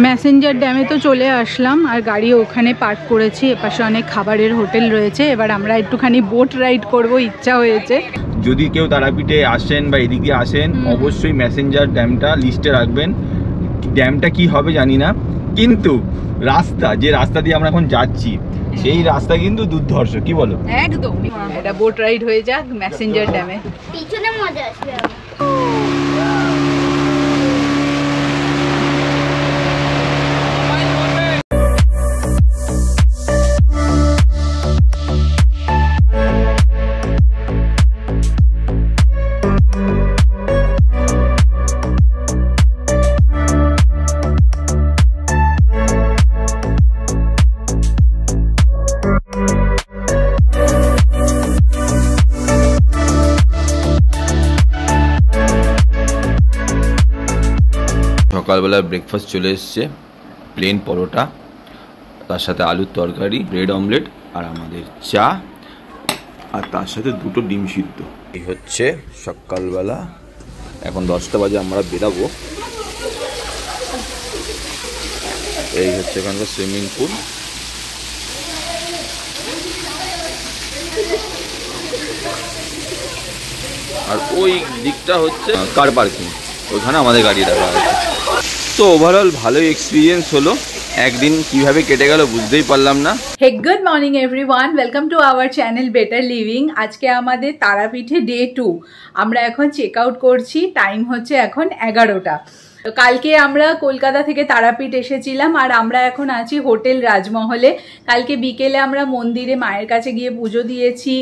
Messenger ড্যামে তো চলে আসলাম আর গাড়ি ওখানে পার্ক করেছি। এপাশে অনেক খাবারের হোটেল রয়েছে। এবার আমরা একটুখানি বোট রাইড করব, ইচ্ছা হয়েছে। যদি কেউ তারাপীঠে আসেন বা এদিকে আসেন অবশ্যই মেসেঞ্জার ড্যামটা লিস্টে রাখবেন। ড্যামটা কি হবে জানি না, কিন্তু রাস্তা, যে রাস্তা দিয়ে আমরা এখন যাচ্ছি সেই রাস্তা কিন্তু দুর্ধর্ষ, কি বলো? একদম, এটা বোট রাইড হয়ে যাক মেসেঞ্জার ড্যামে। পিছনে মজা আসবে। সকালবেলা ব্রেকফাস্ট চলে এসছে, প্লেন পরোটা, তার সাথে আলুর তরকারি, ব্রেড অমলেট আর আমাদের চা, আর তার সাথে দুটো ডিম সিদ্ধ। এই হচ্ছে সকালবেলা। এখন 10টা বাজে, আমরা বেরাবো। এই হচ্ছে এখানকার সুইমিং পুল। আর ওই দিকটা হচ্ছে কার পার্কিং, ওখানে আমাদের গাড়ি রাখা আছে। তো ওভারঅল ভালোই এক্সপিরিয়েন্স হলো। একদিন কিভাবে কেটে গেল বুঝতেই পারলাম না। Hey good morning everyone, welcome to our channel better living. আজকে আমাদের তারাপীঠে ডে 2। আমরা এখন চেক আউট করছি, টাইম হচ্ছে এখন 11টা। তো কালকে আমরা কলকাতা থেকে তারাপীঠ এসেছিলাম আর আমরা এখন আছি হোটেল রাজমহলে। কালকে বিকেলে আমরা মন্দিরে মায়ের কাছে গিয়ে পুজো দিয়েছি,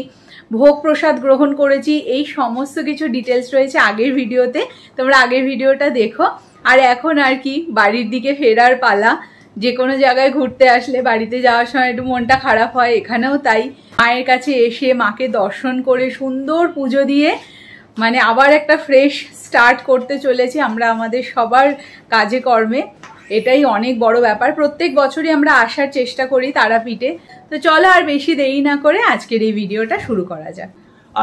ভোগ প্রসাদ গ্রহণ করেছি। এই সমস্ত কিছু ডিটেলস রয়েছে আগের ভিডিওতে, তোমরা আগের ভিডিওটা দেখো। আর এখন আর কি বাড়ির দিকে ফেরার পালা। যে কোনো জায়গায় ঘুরতে আসলে বাড়িতে যাওয়ার সময় একটু মনটা খারাপ হয়, এখানেও তাই। মায়ের কাছে এসে মাকে দর্শন করে সুন্দর পুজো দিয়ে মানে আবার একটা ফ্রেশ স্টার্ট করতে চলেছি আমরা আমাদের সবার কাজে কর্মে। এটাই অনেক বড় ব্যাপার। প্রত্যেক বছরই আমরা আসার চেষ্টা করি তারাপীঠে। তো চলো আর বেশি দেরি না করে আজকের এই ভিডিওটা শুরু করা যাক।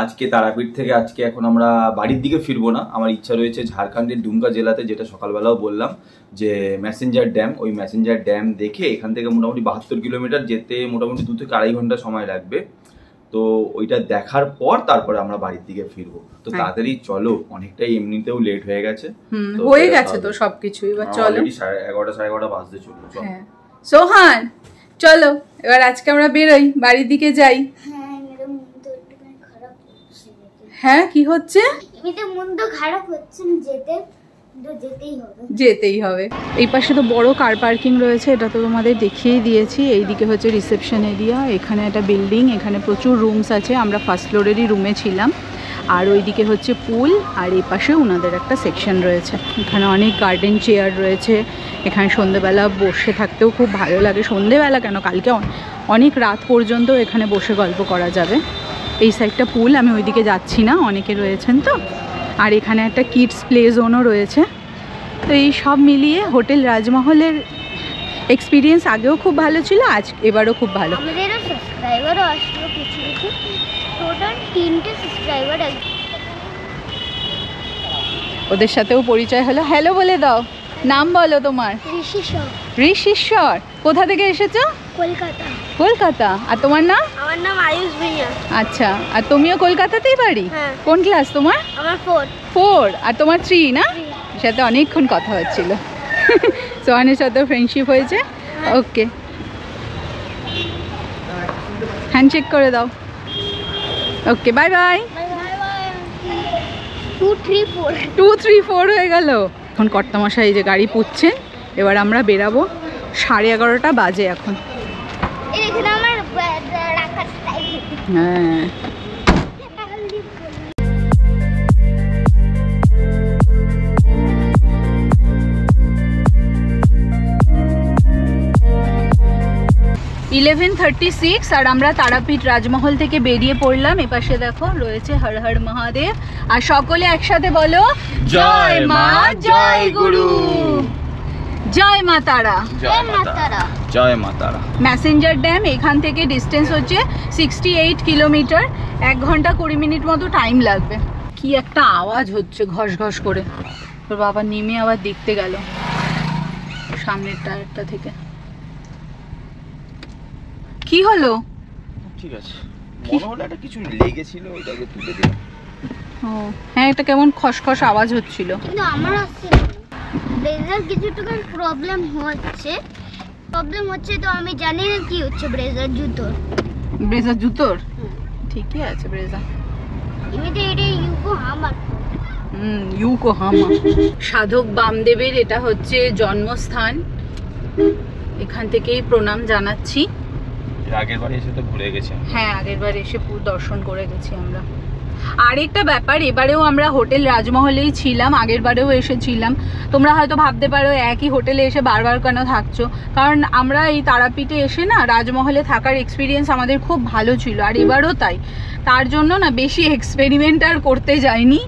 আজকে তারাপীঠ থেকে এখন আমরা বাড়ির দিকে ফিরবো না। আমার ইচ্ছা রয়েছে ঝাড়খণ্ডের দুমকা জেলাতে, যেটা সকালবেলাও বললাম যে মেসেঞ্জার ড্যাম, ওই মেসেঞ্জার ড্যাম দেখে এখান থেকে মোটামুটি 72 কিলোমিটার যেতে মোটামুটি 2 থেকে 2.5 ঘন্টা সময় লাগবে। তো ওইটা দেখার পর তারপরে আমরা বাড়ির দিকে ফিরবো। তো তাড়াতাড়ি চলো, অনেকটাই এমনিতেও লেট হয়ে গেছে, হয়ে গেছে তো সবকিছু। এবার চলো, 11:30 সাড়ে 11টা বাজতে চললো। সোহান চলো এবার আজকে আমরা বেরোই, বাড়ির দিকে যাই। হ্যাঁ কি হচ্ছে? যেতেই হবে। এই পাশে তো বড় কার পার্কিং রয়েছে, এটা তো তোমাদের দেখিয়েই দিয়েছি। এইদিকে হচ্ছে রিসেপশন এরিয়া, এখানে একটা বিল্ডিং, এখানে প্রচুর রুমস আছে। আমরা ফার্স্ট ফ্লোরেরই রুমে ছিলাম। আর ওইদিকে হচ্ছে পুল, আর এই পাশে ওনাদের একটা সেকশন রয়েছে। এখানে অনেক গার্ডেন চেয়ার রয়েছে। এখানে সন্ধেবেলা বসে থাকতেও খুব ভালো লাগে। সন্ধেবেলা কেন, কালকে অনেক রাত পর্যন্ত এখানে বসে গল্প করা যাবে। এই সাইডটা পুল, আমি ওইদিকে যাচ্ছি না, অনেকে রয়েছেন তো। আর এখানে একটা কিডস প্লে জোনও রয়েছে। তো এই সব মিলিয়ে হোটেল রাজমহলের এক্সপিরিয়েন্স আগেও খুব ভালো ছিল, এবারও খুব ভালো। ওদের সাথেও পরিচয় হলো। হ্যালো বলে দাও, নাম বলো তোমার? ঋষিশ্বর। কোথা থেকে এসেছো? কলকাতা। কলকাতা। আর তোমার নাম? আমার নাম আয়ুষ ভুঁইয়া। আচ্ছা, আর তুমিও কলকাতাতেই বাড়ি? কোন ক্লাস তোমার? আমার 4। আর তোমার 3 না? সাথে অনেকক্ষণ কথা হচ্ছিল। সোহানের সাথে ফ্রেন্ডশিপ হয়েছে। ওকে, হ্যান্ডশেক করে দাও। ওকে, বাই বাই। 2, 3, 4 হয়ে গেল। এখন কর্তামশাই এই যে গাড়ি পুচ্ছেন। এবার আমরা বেরাবো। 11:30 বাজে এখন। হ্যাঁ, (11:36) আর আমরা তারাপীঠ রাজমহল থেকে বেরিয়ে পড়লাম। এপাশে দেখো রয়েছে হর হর মহাদেব। আর সকলে একসাথে বলো জয় মা, জয় গুরু, জয় মা তারা, জয় মা তারা, জয় মা তারা। মেসেঞ্জার ড্যাম এখান থেকে ডিস্টেন্স হচ্ছে 68 কিলোমিটার। 1 ঘন্টা 20 মিনিট মতো টাইম লাগবে। কি একটা আওয়াজ হচ্ছে ঘস ঘস করে। তোর বাবা নেমে আবার দেখতে গেল। সামনের টায়ারটা থেকে। কি হলো? ঠিক আছে, মনে হলো একটা কিছু লেগেছিল, ওইটাকে তুলে দিলাম। ও হ্যাঁ, এটা কেমন খসখস আওয়াজ হচ্ছিল। কিন্তু আমার আসছে ব্রেজার কিছুটুকু প্রবলেম হচ্ছে তো আমি জানি না কি হচ্ছে ব্রেজার জুতোর। ঠিকই আছে ব্রেজার। এটা ইয়োকোহামা। সাধক বামদেবের এটা হচ্ছে জন্মস্থান, এখান থেকেই প্রণাম জানাচ্ছি। আগের বার এসে তো ভুলে গেছি। হ্যাঁ, আগের বার এসে পুরো দর্শন করে গেছি আমরা। আরেকটা ব্যাপার, এবারেও আমরা হোটেল রাজমহলেই ছিলাম, আগের বারেও এসেছিলাম। তোমরা হয়তো ভাবতে পারো একই হোটেলে এসে বারবার কেন থাকছো, কারণ আমরা এই তারাপীঠে এসে না রাজমহলে থাকার এক্সপিরিয়েন্স আমাদের খুব ভালো ছিল, আর এবারও তাই। তার জন্য না বেশি এক্সপেরিমেন্ট আর করতে যাইনি,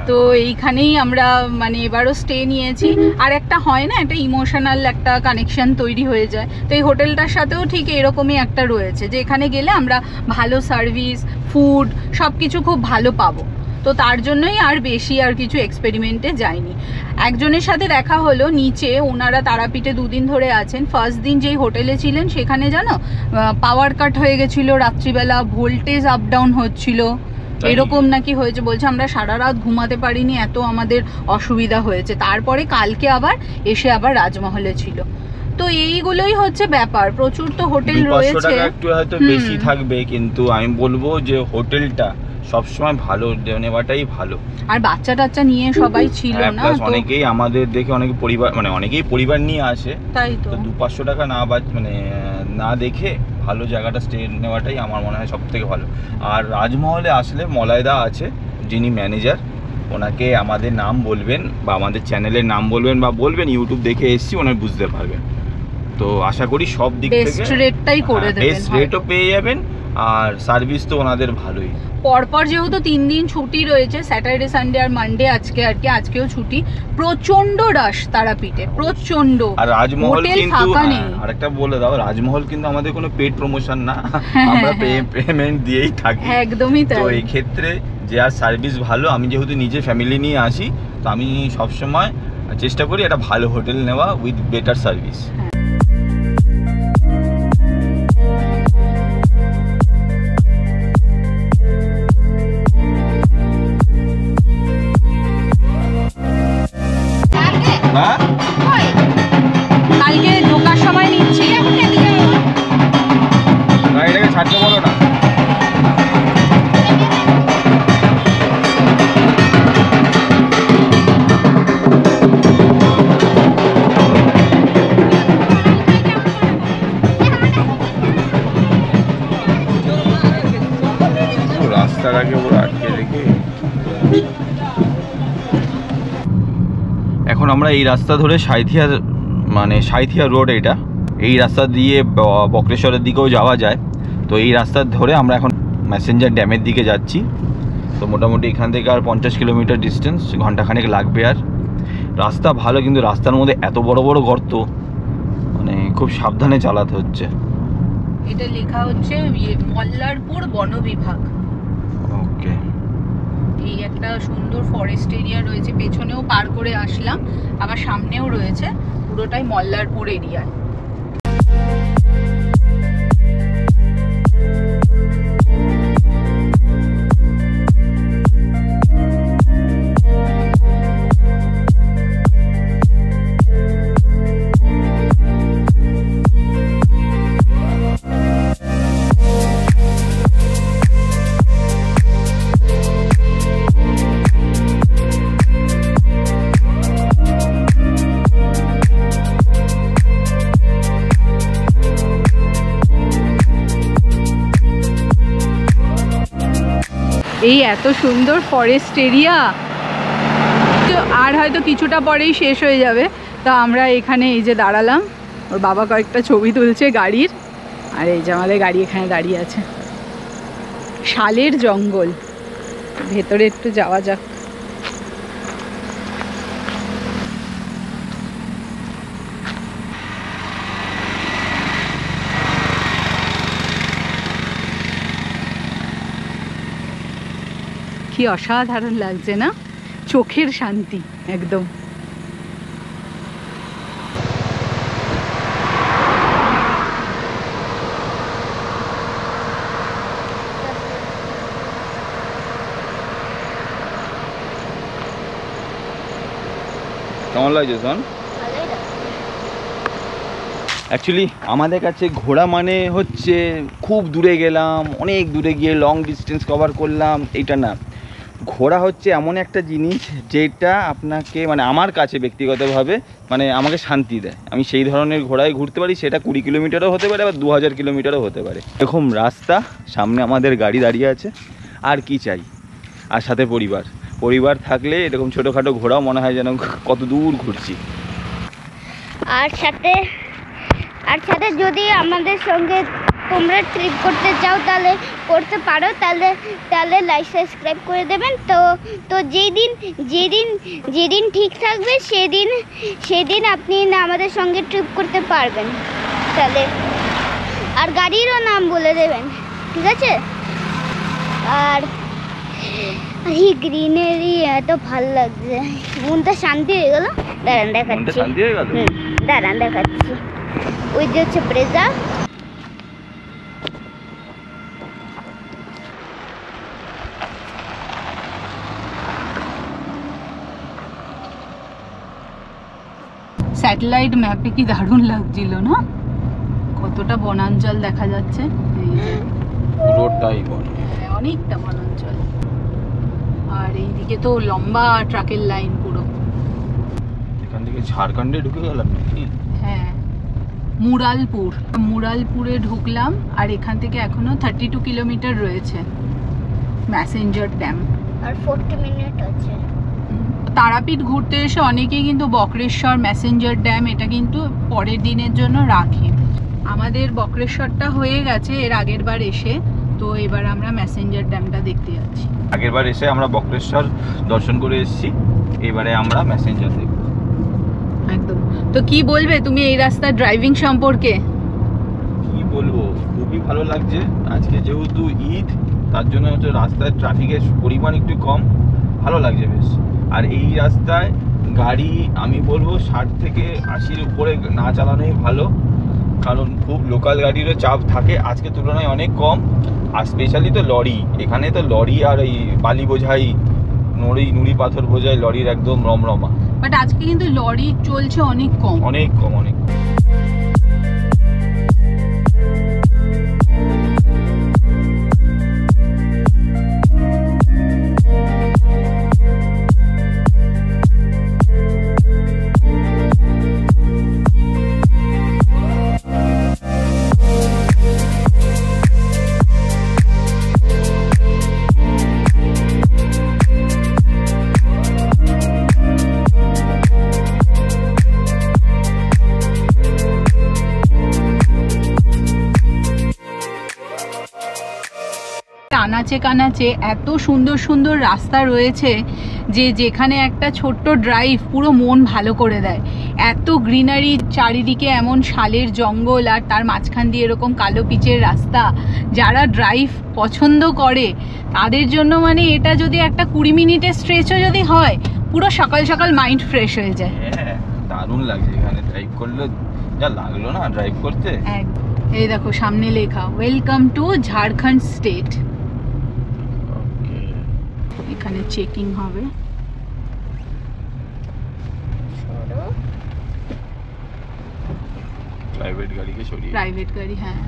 তো এইখানেই আমরা মানে এবারও স্টে নিয়েছি। আর একটা হয় না, একটা ইমোশনাল একটা কানেকশন তৈরি হয়ে যায়, তো এই হোটেলটার সাথেও ঠিক এরকমই একটা রয়েছে যে এখানে গেলে আমরা ভালো সার্ভিস, ফুড সব কিছু খুব ভালো পাবো। তো তার জন্যই আর বেশি আর কিছু এক্সপেরিমেন্টে যাইনি। একজনের সাথে দেখা হলো নিচে, ওনারা তারাপীঠে 2 দিন ধরে আছেন। ফার্স্ট দিন যেই হোটেলে ছিলেন সেখানে জানো পাওয়ার কাট হয়ে গেছিলো রাত্রিবেলা, ভোল্টেজ আপ ডাউন হচ্ছিল, এরকম নাকি হয়েছে। বলছে আমরা সারা রাত ঘুমাতে পারিনি, এত আমাদের অসুবিধা হয়েছে। তারপরে কালকে আবার এসে আবার রাজমহলে ছিল। তো এইগুলোই হচ্ছে ব্যাপার, প্রচুর তো হোটেল রয়েছে, একটু হয়তো বেশি থাকবে, কিন্তু আমি বলবো যে হোটেলটা সবসময় ভালো নেওয়াটাই ভালো। আর বাচ্চা টাচ্চা নিয়ে সবাই ছিল না, অনেকেই আমাদের দেখে অনেকে পরিবার মানে অনেকেই পরিবার নিয়ে আসে, তাই তো 200-500 টাকা না দেখে ভালো জায়গাটা স্টে নেওয়াটাই আমার মনে হয় সব থেকে ভালো। আর রাজমহলে আসলে মলয়দা আছে যিনি ম্যানেজার, ওনাকে আমাদের নাম বলবেন বা আমাদের চ্যানেলের নাম বলবেন বা বলবেন ইউটিউব দেখে এসেছি, ওনারা বুঝতে পারবেন। তো আশা করি সব দিক থেকে বেস্ট রেটটাই করে দেবেন, বেস্ট রেটও পেয়ে যাবেন, আর সার্ভিস তো ওনাদের ভালোই। পরপর যেহেতু 3 দিন ছুটি রয়েছে, স্যাটারডে সানডে আর মানডে, আজকেও ছুটি, প্রচন্ড রাশ তারাপীঠে, প্রচন্ড। আর রাজমহল কিন্তু আরেকটা বলে দাও, রাজমহল কিন্তু আমাদের কোনো পেড প্রমোশন না, আমরা পেমেন্ট দিয়েই থাকি। একদমই তাই। তো এই ক্ষেত্রে যে আর সার্ভিস ভালো, আমি যেহেতু নিজে ফ্যামিলি নিয়ে আসি, তো আমি সবসময় চেষ্টা করি একটা ভালো হোটেল নেওয়া উইথ বেটার সার্ভিস। কালকে ঢোকার সময় নিচ্ছি, গাড়িটাকে ছাড়তে বলো না। রাস্তার আগে ওরা আটকে রেখে। এখন আমরা এই রাস্তা ধরে সাঁইথিয়া রোড, এই রাস্তা দিয়ে বক্রেশ্বরের দিকেও যাওয়া যায়। তো এই রাস্তা ধরে আমরা এখন ম্যাসেঞ্জার ড্যামের দিকে যাচ্ছি। তো মোটামুটি এখান থেকে আর 50 কিলোমিটার ডিস্টেন্স, ঘন্টাখানেক লাগবে। আর রাস্তা ভালো, কিন্তু রাস্তার মধ্যে এত বড় বড় গর্ত, মানে খুব সাবধানে চালাতে হচ্ছে। এটা লেখা হচ্ছে মল্লারপুর বন বিভাগ। ওকে, এই একটা সুন্দর ফরেস্ট এরিয়া রয়েছে, পেছনেও পার করে আসলাম, আবার সামনেও রয়েছে, পুরোটাই মল্লারপুর এরিয়া। এই এত সুন্দর ফরেস্ট এরিয়া, আর হয়তো কিছুটা পরেই শেষ হয়ে যাবে। তো আমরা এখানে এই যে দাঁড়ালাম, ওর বাবা কয়েকটা ছবি তুলছে গাড়ির, আর এই যে আমাদের গাড়ি এখানে দাঁড়িয়ে আছে। শালের জঙ্গল, ভেতরে একটু যাওয়া যাক। কি অসাধারণ লাগছে না, চোখের শান্তি একদম। লাগছে শোন। অ্যাকচুয়ালি আমাদের কাছে ঘোরা মানে হচ্ছে খুব দূরে গেলাম, অনেক দূরে গিয়ে লং ডিস্টেন্স কভার করলাম, এইটা না। ঘোরা হচ্ছে এমন একটা জিনিস যেটা আপনাকে মানে আমার কাছে ব্যক্তিগতভাবে মানে আমাকে শান্তি দেয়। আমি সেই ধরনের ঘোড়ায় ঘুরতে পারি, সেটা 20 কিলোমিটারও হতে পারে, আবার 2000 কিলোমিটারও হতে পারে। এরকম রাস্তা, সামনে আমাদের গাড়ি দাঁড়িয়ে আছে, আর কি চাই। আর সাথে পরিবার থাকলে এরকম ছোটোখাটো ঘোরাও মনে হয় যেন কত দূর ঘুরছি। আর সাথে যদি আমাদের সঙ্গে তোমরা ট্রিপ করতে চাও তাহলে করতে পারো, তাহলে লাইক সাবস্ক্রাইব করে দেবেন। তো যেদিন ঠিক থাকবে সেদিন আপনি আমাদের সঙ্গে ট্রিপ করতে পারবেন। তাহলে আর গাড়িরও নাম বলে দেবেন, ঠিক আছে? আর এই গ্রিনারি এত ভালো লাগছে, মনটা শান্তি হয়ে গেল। দাঁড়ান দেখাচ্ছি, দেখাচ্ছি। ওই যে হচ্ছে ব্রেজা। স্যাটেলাইট ম্যাপে কি দারুণ লাগছিল না, কতটা বনাঞ্চল দেখা যাচ্ছে। পুরোটাই বন, অনেকটা বনাঞ্চল। আর এইদিকে তো লম্বা ট্রাকের লাইন পুরো। এখান থেকে ঝাড়খণ্ডে ঢুকে গেলাম নাকি? হ্যাঁ, মুরালপুরে ঢুকলাম। আর এখান থেকে এখনো 32 কিলোমিটার রয়েছে ম্যাসেঞ্জার ড্যাম, আর 40 মিনিট আছে। তারাপীঠ ঘুরতে এসে অনেকেই কিন্তু বক্রেশ্বর, ম্যাসেঞ্জার ড্যাম এটা কিন্তু পরের দিনের জন্য রাখে। আমাদের বক্রেশ্বরটা হয়ে গেছে এর আগের বার এসে, তো এবার আমরা ম্যাসেঞ্জার ড্যামটা দেখতে যাচ্ছি। আগের বার এসে আমরা বক্রেশ্বর দর্শন করে এসেছি, এবারে আমরা ম্যাসেঞ্জার দেখব। একদম। তো কি বলবে তুমি এই রাস্তার ড্রাইভিং সম্পর্কে? কি বলবো, খুবই ভালো লাগছে। আজকে যেহেতু ঈদ, তার জন্য হচ্ছে রাস্তায় ট্রাফিকের পরিমাণ একটু কম, ভালো লাগছে বেশ। আর এই রাস্তায় গাড়ি আমি বলবো 60 থেকে 80-র উপরে না চালানোই ভালো, কারণ খুব লোকাল গাড়িরও চাপ থাকে আজকে তুলনায় অনেক কম। আর স্পেশালি তো লরি, এখানে তো লরি আর এই বালি বোঝাই, নুড়ি পাথর বোঝাই লরির একদম রমরমা। বাট আজকে কিন্তু লরি চলছে অনেক কম। আনাচে কানাচে এত সুন্দর সুন্দর রাস্তা রয়েছে যে যেখানে একটা ছোট্ট ড্রাইভ পুরো মন ভালো করে দেয়। এত গ্রিনারি চারিদিকে, এমন শালের জঙ্গল, আর তার মাঝখান দিয়ে এরকম কালো পিচের রাস্তা। যারা ড্রাইভ পছন্দ করে তাদের জন্য মানে এটা যদি একটা 20 মিনিটের স্ট্রেচও যদি হয়, পুরো সকাল সকাল মাইন্ড ফ্রেশ হয়ে যায়। দারুণ লাগছে এখানে ড্রাইভ করলে, যা লাগলো না ড্রাইভ করতে। এই দেখো সামনে লেখা ওয়েলকাম টু ঝাড়খণ্ড স্টেট। এখানে চেকিং হবে। প্রাইভেট গাড়ি, হ্যাঁ।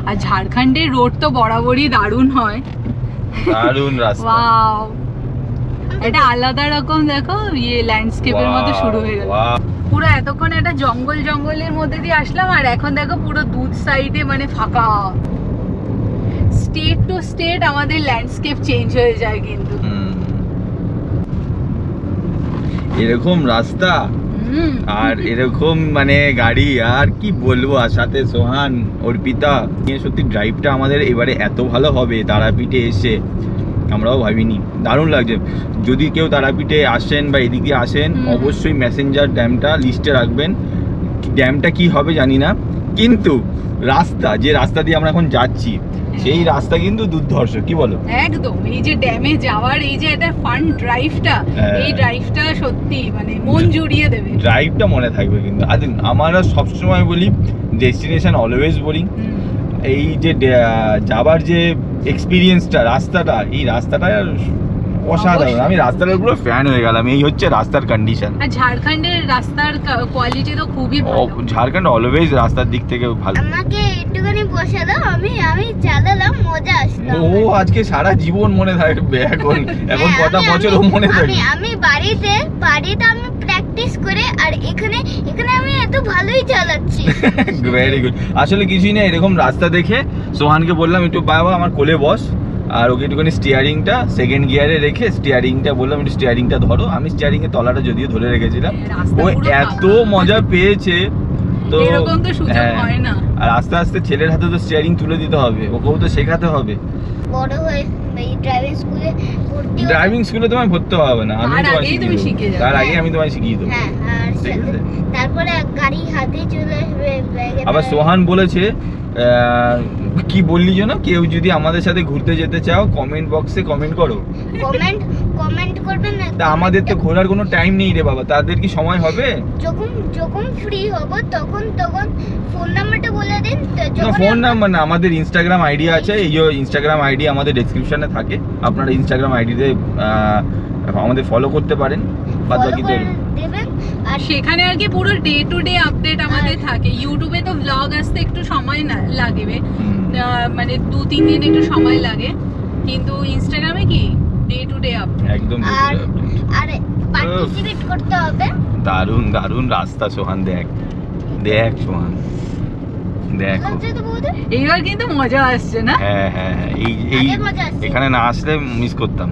আর ঝাড়খণ্ডের রোড তো বরাবরই দারুণ হয়, দারুণ রাস্তা। ওয়াও, এটা আলাদা রকম দেখো ইয়ে ল্যান্ডস্কেপের মতো শুরু হয়ে গেল। পুরো এতক্ষণ একটা জঙ্গলের মধ্যে দিয়ে আসলাম, আর এখন দেখো পুরো দুধ সাইডে মানে ফাঁকা। স্টেট টু স্টেট আমাদের ল্যান্ডস্কেপ চেঞ্জ হয়ে যায় কিন্তু। এরকম রাস্তা আর এরকম মানে গাড়ি, আর কি বলবো। আর সাথে সোহান, অর্পিতা, সত্যি ড্রাইভটা আমাদের এবারে এত ভালো হবে তারাপীঠে এসে আমরাও ভাবিনি। দারুণ লাগছে। যদি কেউ তারাপীঠে আসেন বা এদিকে আসেন, অবশ্যই ম্যাসেঞ্জার ড্যামটা লিস্টে রাখবেন। ড্যামটা কি হবে জানি না, কিন্তু যে রাস্তা দিয়ে আমরা এখন যাচ্ছি সেই রাস্তা কিন্তু দুর্ধর্ষ, কি বলো? একদম। এই যে ড্যামে যাওয়ার এই যে একটা ফান ড্রাইভটা, এই ড্রাইভটা সত্যি মানে মন জুড়িয়ে দেবে। ড্রাইভটা মনে থাকবে কিন্তু। আমরা সবসময় বলি ডেস্টিনেশন অলওয়েজ বোরিং। এই যে যাবার যে এক্সপিরিয়েন্সটা, রাস্তাটা, এই রাস্তাটা অসাধারণ। আমি রাস্তার পুরো ফ্যান হয়ে গেলাম। এই হচ্ছে রাস্তার কন্ডিশন। আর ঝাড়খণ্ডের রাস্তার কোয়ালিটি তো খুবই ভালো। ঝাড়খণ্ড অলওয়েজ রাস্তার দিক থেকে ভালো। আমাকে একটুখানি বসে দাও, আমি চালালাম, মজা আসলো। ও আজকে সারা জীবন মনে থাকবে। এখন কটা বছর মনে থাকবে। আমি বাড়িতে আমি প্র্যাকটিস করে, আর এখানে আমি এত ভালোই চালাচ্ছি। Very good. আসলে কিছুই না, এরকম রাস্তা দেখে সোহানকে বললাম একটু বাবা আমার কোলে বস, আর ওকে একটুখানি স্টিয়ারিংটা সেকেন্ড গিয়ারে রেখে স্টিয়ারিংটা বললাম একটু স্টিয়ারিংটা ধরো। আমি স্টিয়ারিং এর তলাটা যদিও ধরে রেখেছিলাম। ও এত মজা পেয়েছে। তো এরকম তো সুযোগ হয় না। আর আস্তে আস্তে ছেলের হাতে তো স্টিয়ারিং তুলে দিতে হবে, ওকেও তো শেখাতে হবে। বড় হয়ে ড্রাইভিং স্কুলে তোমায় ভর্তি হবে না, আমি তোমায় শিখিয়ে দেব। তার আগে আমি তোমায় শিখিয়ে দেবো। হ্যাঁ, আর তারপরে গাড়ি হাতে চলে আসবে। আবার সোহান বলেছে কি বললি যেন, কেউ যদি আমাদের সাথে ঘুরতে যেতে চাও কমেন্ট বক্সে কমেন্ট করো। কমেন্ট করবেন না। তা আমাদের তো ঘোরার কোনো টাইম নেই রে বাবা, তাদের কি সময় হবে? যখন ফ্রি হব তখন ফোন নাম্বারটা বলে দিন। না ফোন নাম্বার না, আমাদের ইনস্টাগ্রাম আইডি আছে। এই ইনস্টাগ্রাম আইডি আমাদের ডেসক্রিপশনে থাকে, আপনারা ইনস্টাগ্রাম আইডিতে আমাদের ফলো করতে পারেন। বাদ বাকি তো আর সেখানে আর কি পুরো ডে টু ডে আপডেট আমাদের থাকে। ইউটিউবে তো ব্লগ আসতে একটু সময় লাগবে, মানে 2-3 দিন একটু সময় লাগে, কিন্তু ইনস্টাগ্রামে কি ডে টু ডে আপডেট একদম। আর পার্টিসিপেট করতে হবে। দারুণ রাস্তা সোহান, দেখ সোহান দেখো। এইবার কিন্তু মজা আসছে না? হ্যাঁ, এই এখানে না আসলে মিস করতাম।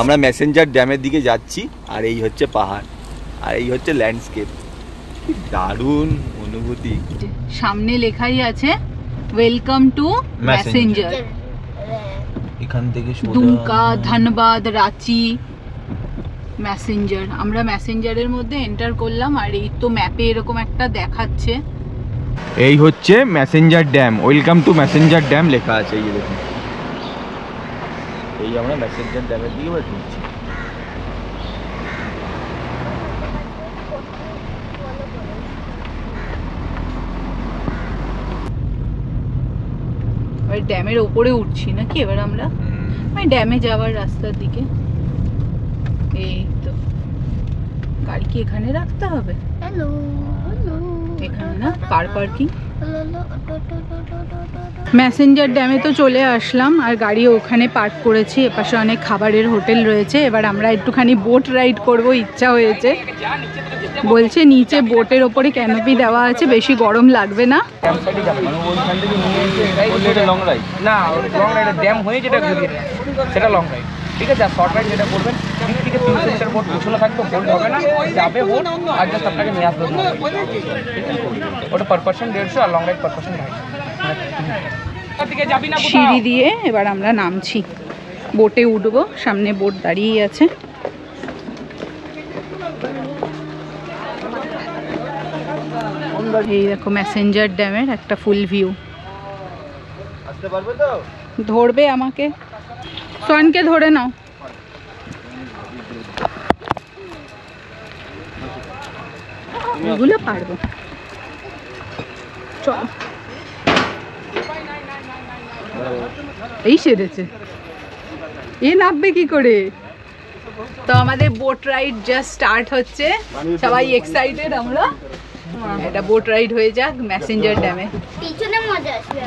আমরা মেসেঞ্জার ড্যামের দিকে যাচ্ছি, আর এই হচ্ছে পাহাড়, আর এই হচ্ছে ল্যান্ডস্কেপ। কি দারুণ অনুভূতি। সামনে লেখাই আছে ওয়েলকাম টু মেসেঞ্জার। এখান থেকে দুমকা, ধনবাদ, রাঁচি, মেসেঞ্জার। আমরা মেসেঞ্জারের মধ্যে এন্টার করলাম, আর এই তো ম্যাপে এরকম একটা দেখাচ্ছে। এই হচ্ছে Massanjore dam, welcome to Massanjore dam লেখা আছে। এই দেখুন, এই আমরা মেসেঞ্জার ড্যামের দিকে ঢুকছি। ড্যামের ওপরে উঠছি নাকি এবার আমরা, ড্যামে যাওয়ার রাস্তার দিকে। এই তো গাড়ি কি এখানে রাখতে হবে? এখানে না, কার পার্কিং। মেসেঞ্জার ড্যামে তো চলে আসলাম, আর গাড়ি ওখানে পার্ক করেছি। এপাশে অনেক খাবারের হোটেল রয়েছে। এবার আমরা একটুখানি বোট রাইড করব, ইচ্ছা হয়েছে। বলছে নিচে বোটের ওপরে ক্যানোপি দেওয়া আছে, বেশি গরম লাগবে না। না লং রাইড ড্যাম হয়ে যেটা ঘুরিয়ে সেটা লং রাইড, ঠিক আছে। আর শর্ট রাইড যেটা করবেন দিক থেকে 300 মিটার বোট গোছানো থাকবে, হোল্ড হবে না, যাবে বোট আর জাস্ট আপনাকে নিয়ে আসবে। ওটা পার পার্সন 150, আর লং রাইড পার পার্সন 250। সিঁড়ি দিয়ে এবার আমরা নামছি, বোটে উঠবো। সামনে বোট দাঁড়িয়ে আছে। এই দেখো মেসেঞ্জার ড্যামের একটা ফুল ভিউ। ধরবে আমাকে, সোয়ানকে ধরে নাও। এগুলো পারবো, চলো। এই সেরেছে, এ নামবে কি করে? তো আমাদের বোট রাইড জাস্ট স্টার্ট হচ্ছে, সবাই এক্সাইটেড আমরা। এটা বোট রাইড হয়ে যাক ম্যাসেঞ্জার ড্যামে। পিছনে মজা আসবে।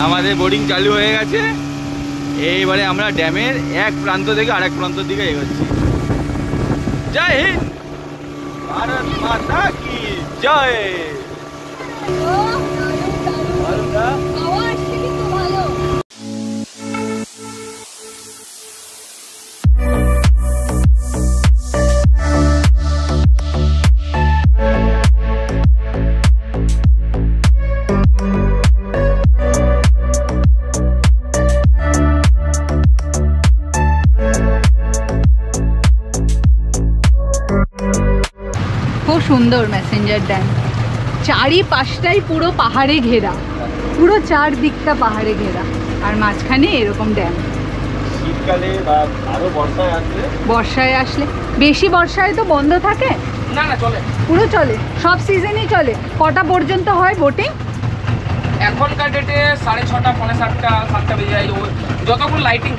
আমাদের বোর্ডিং চালু হয়ে গেছে। এইবারে আমরা ড্যামের এক প্রান্ত থেকে আরেক প্রান্তের দিকে এগোচ্ছি। জয় হিন্দ, ভারত মাতা কি জয়। খুব সুন্দর ম্যাসেঞ্জার ড্যাম, চারিপাশটাই পুরো পাহাড়ে ঘেরা, পুরো চারদিকটা পাহাড়ে ঘেরা, আর মাঝখানে এরকম ড্যাম। শীতকালে বা আরো বর্ষায় আসলে, বেশি বর্ষায় তো বন্ধ থাকে না, না চলে, পুরো চলে, সব সিজনই চলে। কটা পর্যন্ত হয় বোটিং? এখনকার ডেটে 6:30, 7:30, 7টা বেজে যায়, যতক্ষণ লাইটিং।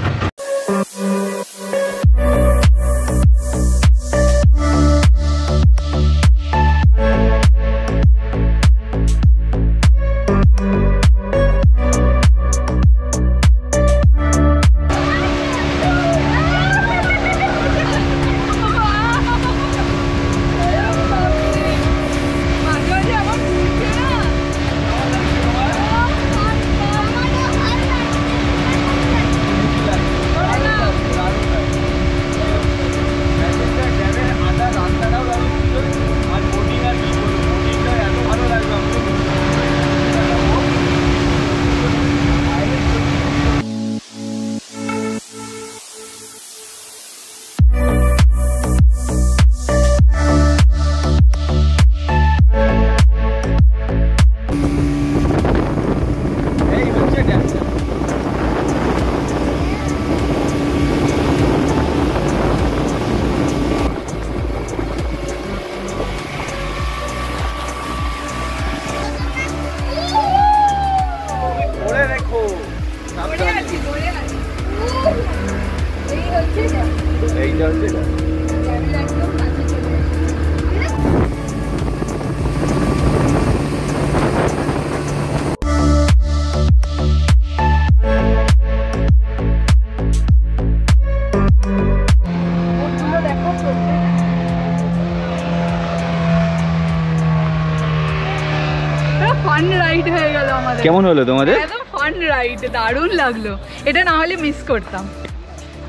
ফান রাইড হয়ে গেল আমাদের। কেমন হলো তোমাদের? একদম ফান রাইড, দারুণ লাগলো, এটা না হলে মিস করতাম।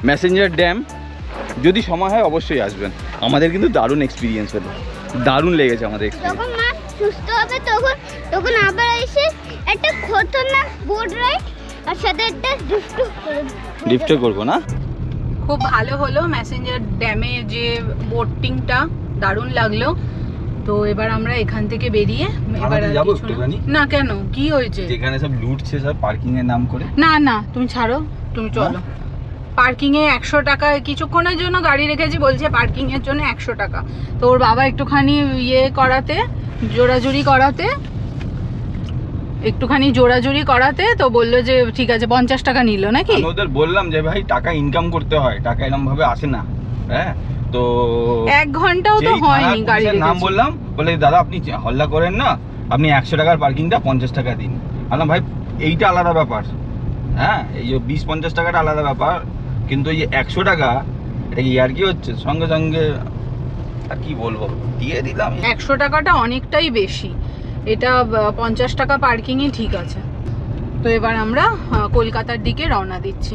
ম্যাসেঞ্জার ড্যাম যদি সময় হয় অবশ্যই আসবেন, আমাদের কিন্তু দারুণ এক্সপিরিয়েন্স হলো, দারুণ লেগেছে আমাদের। যখন মা সুস্থ হবে তখন আবার এসে একটা খতরনাক বোট রাইড আর সাথে একটা লিফটও করবো না? খুব ভালো হলো ম্যাসেঞ্জার ড্যামে যে বোটিংটা, দারুণ লাগলো। তো এবার আমরা এখান থেকে বেরিয়ে এবার যাবো একটুখানি। না কেন, কি হয়েছে? যেখানে সব লুটছে সব পার্কিং এর নাম করে। না না তুমি ছাড়ো, তুমি চলো। পার্কিং এ 100 টাকা, কিছুক্ষণের জন্য গাড়ি রেখেছি, বলছে পার্কিং এর জন্য 100 টাকা। তো ওর বাবা একটুখানি জোরাজুরি করাতে তো বললো যে ঠিক আছে 50 টাকা নিল নাকি। আমি ওদের বললাম যে ভাই টাকা ইনকাম করতে হয়, টাকা এরকম ভাবে আসে না। হ্যাঁ, তো 1 ঘন্টাও তো হয়নি গাড়ি রেখেছি। নাম বললাম, বলে দাদা আপনি হল্লা করেন না, আপনি 100 টাকার পার্কিংটা 50 টাকা দিন। বললাম ভাই এইটা আলাদা ব্যাপার, হ্যাঁ এই যে 20-50 টাকাটা আলাদা ব্যাপার, কিন্তু এই 100 টাকা এটা কি আর কি হচ্ছে, সঙ্গে সঙ্গে আর কি বলবো, দিয়ে দিলাম। 100 টাকাটা অনেকটাই বেশি, এটা 50 টাকা পার্কিংই ঠিক আছে। তো এবার আমরা কলকাতার দিকে রওনা দিচ্ছি।